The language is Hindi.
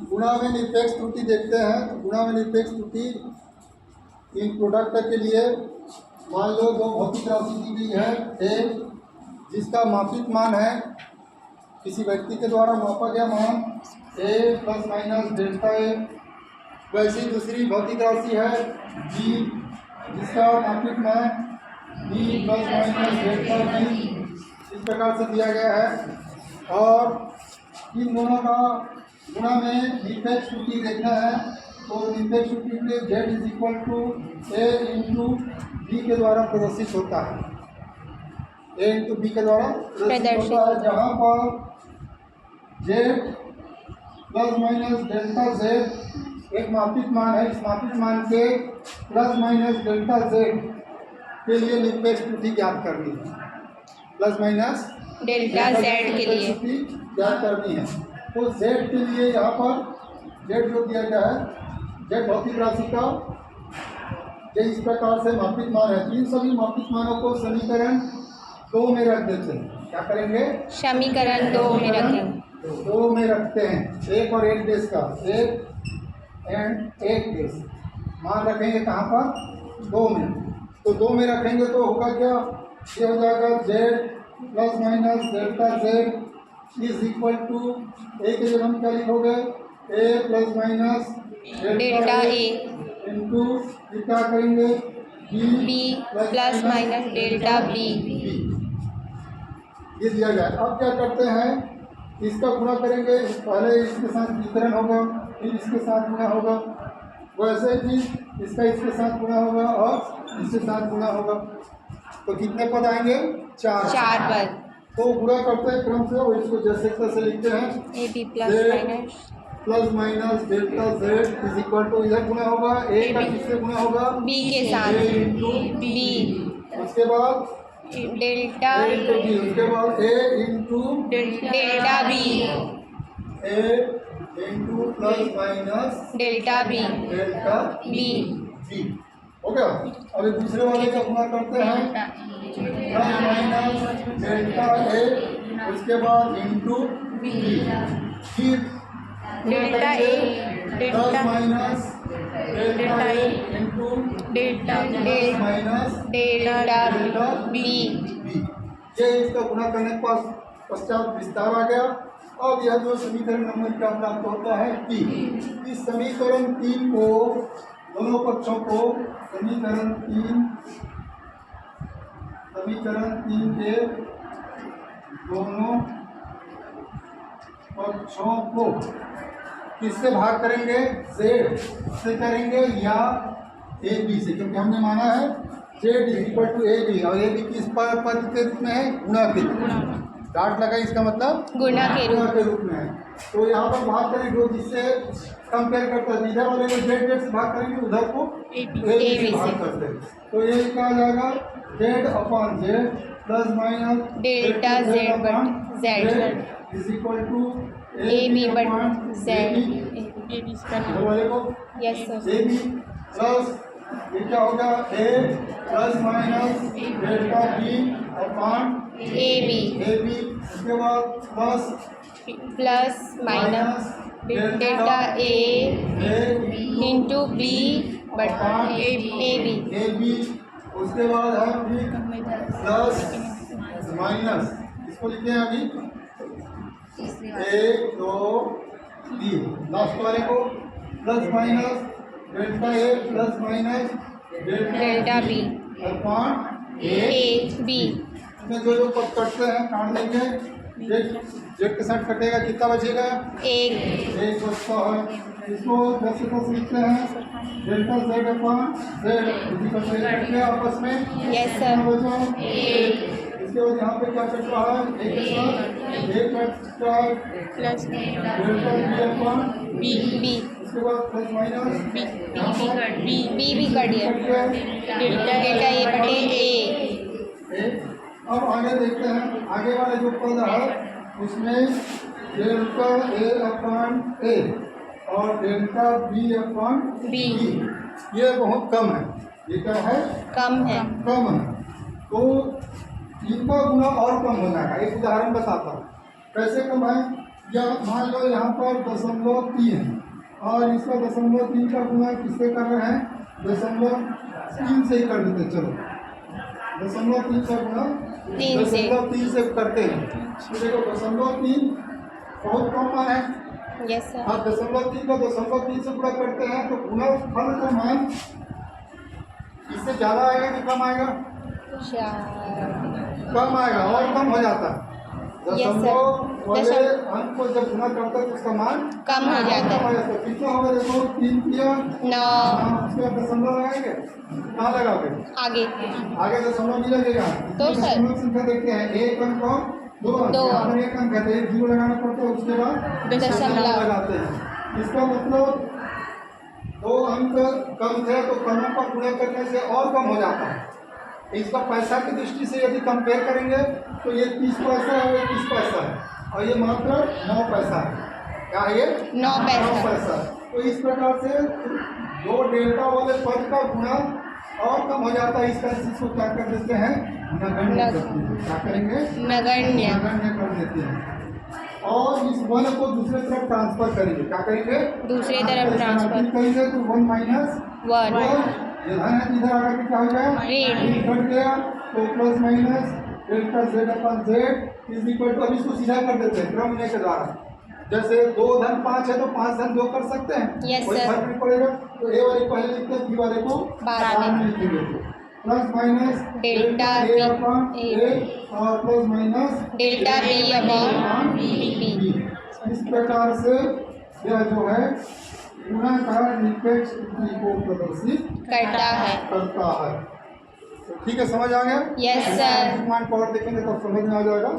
गुणा में निरपेक्ष त्रुटि देखते हैं। तो गुणा में निरपेक्ष त्रुटि इन प्रोडक्ट के लिए मान लो दो भौतिक राशि दी गई है, एक जिसका मापित मान है किसी व्यक्ति के द्वारा मापा गया मान a प्लस माइनस डेल्टा ए, वैसी दूसरी भौतिक राशि है b जिसका मापित मान b plus minus delta B इस प्रकार से दिया गया है। और इन दोनों का गुणा में निरपेक्ष त्रुटि देखना है। तो निरपेक्ष त्रुटि में z is equal to a into B के द्वारा प्रदर्शित होता है, a इंटू बी के द्वारा प्रदर्शित होता है, जहाँ पर z plus minus delta z एक मापित मान है। इस मापित मान के प्लस माइनस डेल्टा z के लिए निरपेक्ष त्रुटि ज्ञात करनी है, प्लस माइनस डेल्टा z के लिए ज्ञात करनी है। तो z के लिए यहाँ पर z जो दिया गया है, z भौतिक राशि का ये इस प्रकार से मापित मान है। इन सभी मापित मानों को समीकरण 2 में रख देते हैं। क्या करेंगे? समीकरण 2 में रखेंगे। 2 में रखते हैं, एक और एक देश का, एक एंड एक देश मान रखेंगे कहाँ पर? 2 में। तो 2 में रखेंगे तो होगा क्या? ये हो जाएगा z plus minus delta z is equal to a के जगह हम क्या लिखोगे? a plus minus delta A into क्या करेंगे? b plus minus delta b। ये दिया गया। अब क्या करते हैं? इसका गुणा करेंगे, पहले इसके साथ वितरण होगा, फिर इसके साथ गुणा होगा, वैसे ही इसका इसके साथ गुणा होगा और इसके साथ गुणा होगा। तो कितने पद आएंगे? 4 पद। तो गुणा करते हैं क्रम से और इसको जैसे तैसे लिखते हैं A B plus minus delta z is equal to, इधर गुणा होगा a का किससे गुणा होगा? b के साथ a इंटू b, उसके बाद डेल्टा a इंटू b, उसके बाद a into delta b a into plus minus delta b delta b। हो गया। अभी दूसरे वाले का गुणा करते हैं, प्लस माइनस डेल्टा ए, उसके बाद इंटू बी, फिर डेल्टा ए प्लस माइनस डेल्टा ए into delta minus delta b. ये इसका गुणा करने के पश्चात विस्तार आ गया। अब यह जो समीकरण नंबर क्या प्राप्त होता है? 3। इस समीकरण 3 को दोनों पक्षों को समीकरण 3 के दोनों पक्षों को किससे भाग करेंगे? z से करेंगे या ए बी से, क्योंकि हमने माना है z is equal to A B, और ए बी किस पद के रूप में है? गुणा के रूप में। डाट लगा, इसका मतलब गुणा के रूप में है। तो यहाँ पर भाग करेंगे जिससे कंपेयर करता है, इधर वाले को z से भाग करेंगे, उधर को ए बी से भाग करते हैं। तो ये क्या आ जाएगा? z upon z plus minus delta z बट z is equal to A B बट z। वाले को yes sir. A B plus ये क्या होगा? a plus minus delta B upon A B, उसके बाद प्लस माइनस डेल्टा ए इंटू बी बट ए बी। उसके बाद है फिर प्लस माइनस, इसको लिखे हैं अभी 1 2 3, लास्ट वाले को plus minus delta A plus minus delta B upon A B. इसमें जो पद कटते हैं काट देंगे। जेड के साथ कटेगा, कितना बचेगा? एक बचता है। इसको 10 से 10 लिखते हैं, डेल्टा जेड अपॉन जेड आपस में। Yes sir. बचा इसके बाद यहाँ पे क्या कट रहा है? एक के साथ एक कटता है, plus delta B upon B, उसके बाद प्लस माइनस बी भी कट गया, डेल्टा ए बटे ए। अब आगे देखते हैं, आगे वाले जो पद है उसमें डेल्टा ए अपॉन ए और डेल्टा बी अपॉन बी, ये बहुत कम है। ये क्या है? कम है। तो इनका गुना और कम हो जाएगा। एक उदाहरण बताता हूँ कैसे कम है। या मान लो यहाँ पर 0.3 है और इसका 0.3 का गुणा किससे कर रहे हैं, 0.3 से ही कर देते हैं। चलो 0.3 का गुणा 0.3 से करते हैं। तो देखो 0.3 बहुत कम मान है। Yes sir. हाँ 0.3 का 0.3 से पूरा करते हैं तो गुणनफल का मान इससे ज़्यादा आएगा कि कम आएगा? कम आएगा और कम हो जाता है। दशमलव वाले अंक को जब गुना करता है तो उसका मान कम हो जाता है। कितना होगा देखो 3 किया 9। उसके बाद दशमलव लगाएंगे, कहाँ लगाओगे? आगे आगे दशमलव नहीं लगेगा। तो सर दशमलव संख्या देखते हैं, एक अंक और दो अंक। यहाँ पर एक अंक है, एक जीरो लगाना पड़ता है, उसके बाद दशमलव लगाते हैं। इसका मतलब 2 अंक कम थे तो कमों का गुणा करने से और कम हो जाता है। इसका पैसा की दृष्टि से यदि कंपेयर करेंगे तो ये 30 पैसा है, ये 30 पैसा है और ये मात्र 9 पैसा है। क्या है ये? 9 पैसा। तो इस प्रकार से दो डेल्टा वाले पद का गुणा और कम हो जाता है। इसको क्या कर देते हैं? नगण्य करते हैं। क्या करेंगे? नगण्य कर देते हैं। और इस 1 को दूसरे तरफ ट्रांसफर करेंगे। क्या करेंगे? दूसरी तरफ ट्रांसफर करेंगे तो 1 माइनस 1 ये धन है, इधर आकर के क्या हो गया? ऋण घट गया तो plus minus delta z upon z is equal to, अब इसको सीधा कर देते हैं क्रम के द्वारा। जैसे 2 धन 5 है तो 5 धन 2 कर सकते हैं। यस कोई सर। फर्क नहीं पड़ेगा। तो ए वाले पहले लिखते हैं, बी वाले को बाद में लिखेंगे। Plus minus delta A upon A और plus minus delta B upon B. इस प्रकार से यह जो है गुणा का निरपेक्ष त्रुटि को प्रदर्शित करता है। तो ठीक है, समझ आ गया? Yes sir. मान पावर देखेंगे तो समझ में आ जाएगा।